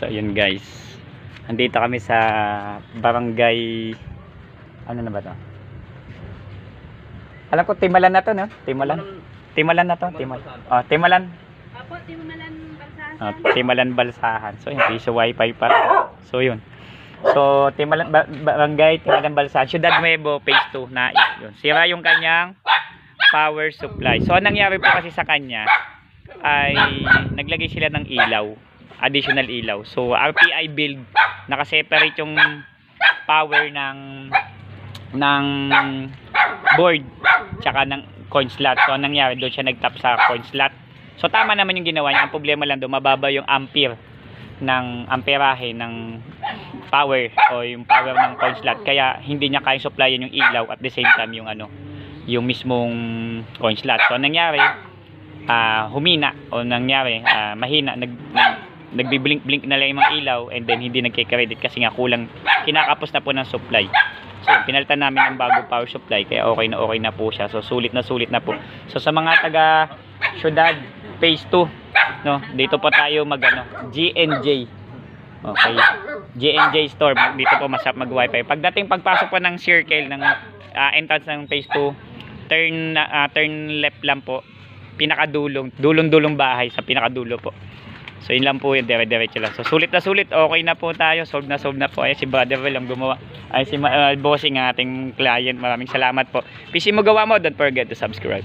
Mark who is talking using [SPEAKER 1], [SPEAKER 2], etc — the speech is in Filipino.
[SPEAKER 1] So yun guys, andito kami sa barangay, ano na ba to? Alam ko Timalan na to, no? Timalan na to, Oh, Timalan.
[SPEAKER 2] Apo, Timalan Balsahan.
[SPEAKER 1] Oh, Timalan Balsahan. So yun, piso wifi pa. So yun. So Timalan barangay Timalan Balsahan, Ciudad Nuevo, phase 2 na yun. Sira yung kanyang power supply. So anong nangyari po kasi sa kanya ay naglagay sila ng ilaw, additional ilaw. So RPI build, naka-separate yung power ng board tsaka ng coin slot. So anong nangyari, doon siya nagtap sa coin slot. So tama naman yung ginawa niya. Ang problema lang doon, mababa yung ampere ng amperahe ng power o yung power ng coin slot, kaya hindi niya kayang supplyan yung ilaw at the same time yung yung mismong coin slot. So nangyari, humina o nangyari, mahina, nagbi-blink na lang yung mga ilaw, and then hindi nagke-credit kasi nga kulang, kinakapos na po ng supply. So pinalitan namin ng bago power supply, kaya okay na po siya. So sulit na po. So sa mga taga Ciudad phase 2, no, dito po tayo GNJ. Okay, GNJ store, dito po masarap mag wifi. Pagpasok po ng circle ng entrance ng phase 2, turn left lang po, dulong bahay sa pinakadulo po. So yun lang po, yung dire-diretso lang. So sulit na sulit, okay na po tayo, solve na po. Ay si Brother Will ang gumawa, ay si bossing, ating client. Maraming salamat po. PC mo gawa mo, don't forget to subscribe.